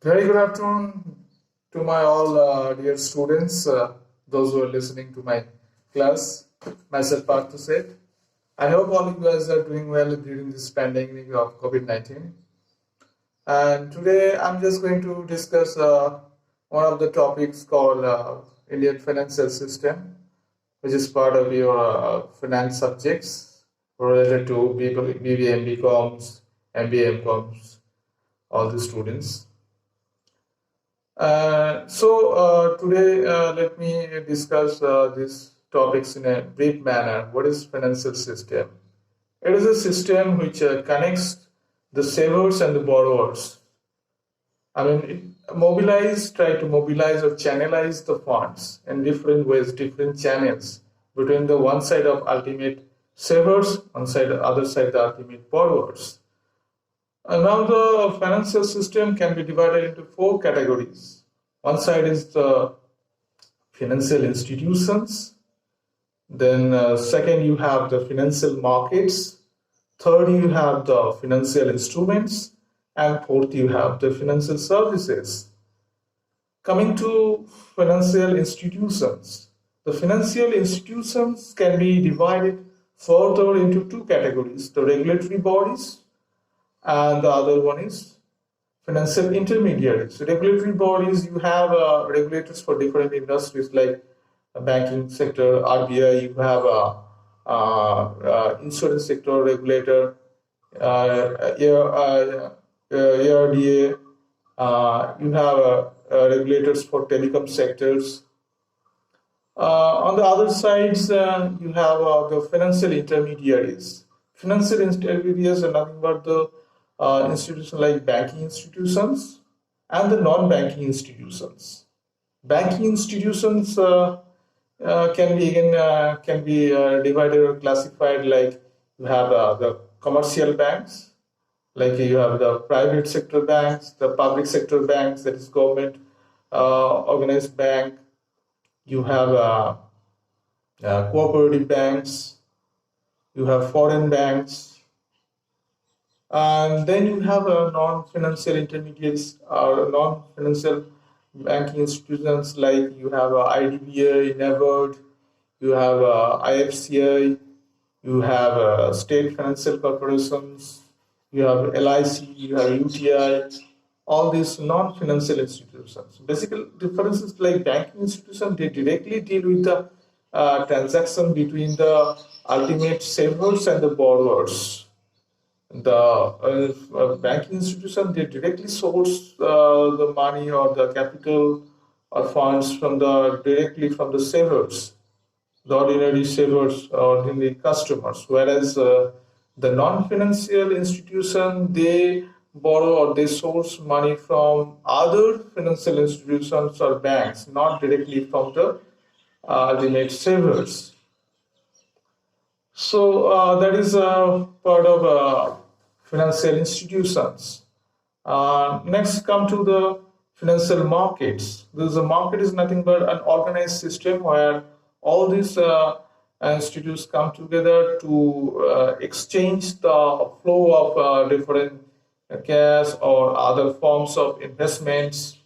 Very good afternoon to my all dear students, those who are listening to my class. Myself, Parthu said. I hope all of you guys are doing well during this pandemic of COVID-19. And today I'm just going to discuss one of the topics called Indian financial system, which is part of your finance subjects related to BBA, BComs, MBA, MComs, all the students. Today let me discuss these topics in a brief manner. What is financial system? It is a system which connects the savers and the borrowers. Try to mobilize or channelize the funds in different ways, different channels between the one side of ultimate savers, one side, the other side, the ultimate borrowers. Now the financial system can be divided into four categories. One side is the financial institutions. Then second, you have the financial markets. Third, you have the financial instruments. And fourth, you have the financial services. Coming to financial institutions. The financial institutions can be divided further into two categories, the regulatory bodies and the other one is financial intermediaries. So regulatory bodies, you have regulators for different industries like banking sector, RBI, you have insurance sector regulator, ARDA, you have regulators for telecom sectors. On the other sides, you have the financial intermediaries. Financial intermediaries are nothing but the institutions like banking institutions and the non-banking institutions. Banking institutions can be divided or classified like you have the commercial banks, like you have the private sector banks, the public sector banks, that is government organized bank. You have cooperative banks. You have foreign banks. And then you have non-financial intermediaries or non-financial banking institutions like you have IDBI, NABARD, you have IFCI, you have state financial corporations, you have LIC, you have UTI, all these non-financial institutions. Basically, differences like banking institutions, they directly deal with the transaction between the ultimate savers and the borrowers. The banking institution, they directly source the money or the capital or funds directly from the savers, the ordinary savers or ordinary customers, whereas the non-financial institution, they borrow or they source money from other financial institutions or banks, not directly from the ultimate savers. So that is part of financial institutions. Next, come to the financial markets. The market is nothing but an organized system where all these institutes come together to exchange the flow of different cash or other forms of investments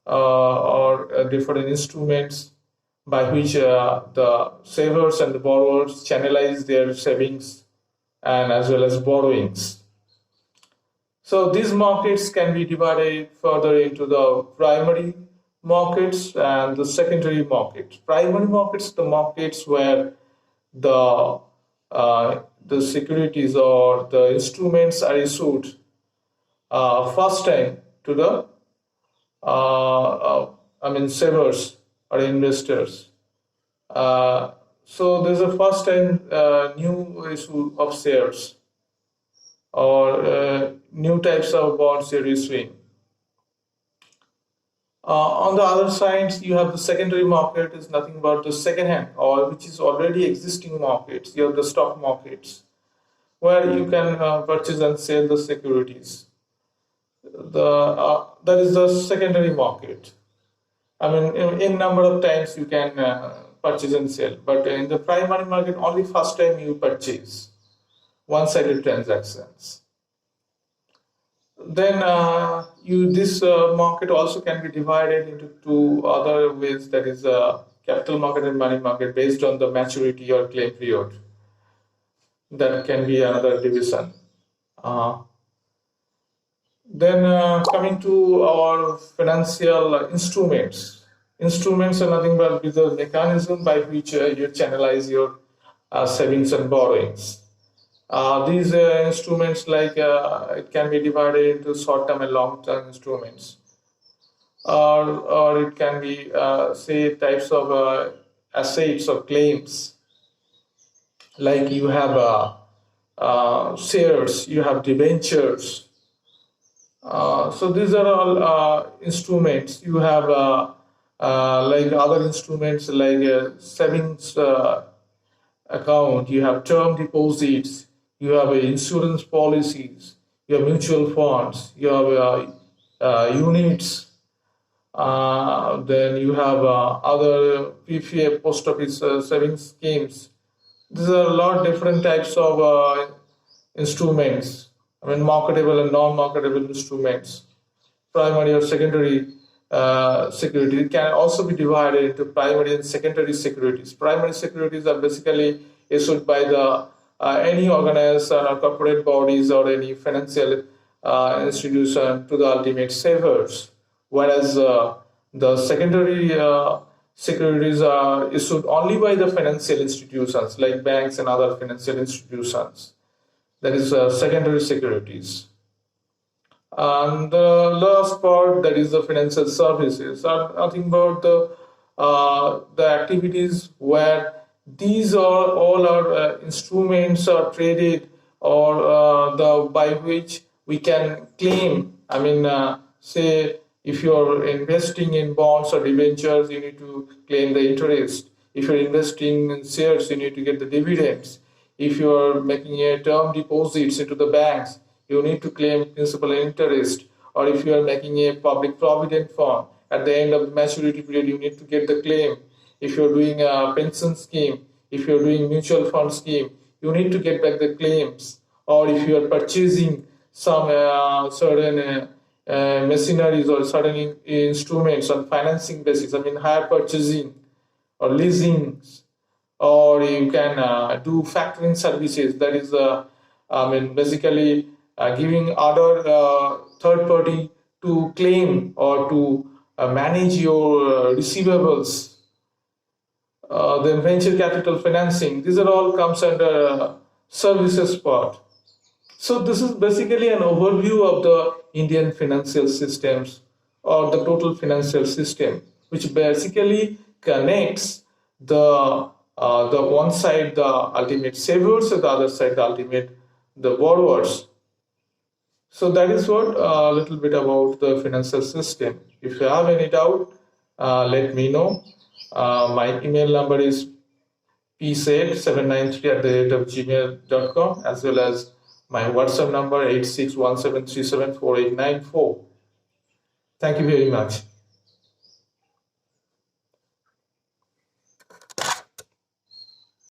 or different instruments by which the savers and the borrowers channelize their savings and as well as borrowings. So these markets can be divided further into the primary markets and the secondary markets. Primary markets, the markets where the securities or the instruments are issued first time to the savers or investors. So there's a first time new issue of shares or new types of bonds you're issuing. On the other side, you have the secondary market is nothing but the second hand or which is already existing markets. You have the stock markets where you can purchase and sell the securities. That is the secondary market. In number of times you can purchase and sell, but in the primary market, only first time you purchase, one-sided transactions. Then this market also can be divided into two other ways, that is capital market and money market, based on the maturity or claim period. That can be another division. Uh, then coming to our financial instruments. Instruments are nothing but the mechanism by which you channelize your savings and borrowings. These instruments, like it can be divided into short-term and long-term instruments, or it can be say types of assets or claims. Like you have shares, you have debentures. So these are all instruments. You have like other instruments like savings account, you have term deposits, you have insurance policies, you have mutual funds, you have units, then you have other PPA, post office savings schemes. These are a lot of different types of instruments. I mean, marketable and non-marketable instruments, primary or secondary security. It can also be divided into primary and secondary securities. Primary securities are basically issued by the any organization or corporate bodies or any financial institution to the ultimate savers, whereas the secondary securities are issued only by the financial institutions like banks and other financial institutions. That is secondary securities. And the last part, that is the financial services, are nothing but the activities where these are all our instruments are traded, or the by which we can claim. I mean, say if you are investing in bonds or debentures, you need to claim the interest. If you're investing in shares, you need to get the dividends. If you are making a term deposits into the banks, you need to claim principal and interest. Or if you are making a public provident fund, at the end of the maturity period, you need to get the claim. If you're doing a pension scheme, if you're doing mutual fund scheme, you need to get back the claims. Or if you are purchasing some certain machineries or certain instruments on financing basis, I mean hire purchasing or leasing, or you can do factoring services. That is, I mean, basically giving other third party to claim or to manage your receivables. Then venture capital financing. These are all comes under services part. So this is basically an overview of the Indian financial systems, or the total financial system, which basically connects the one side the ultimate savers and the other side the ultimate the borrowers. So that is what a little bit about the financial system. If you have any doubt, let me know. My email number is psaid793@gmail.com, as well as my WhatsApp number 8617374894. Thank you very much.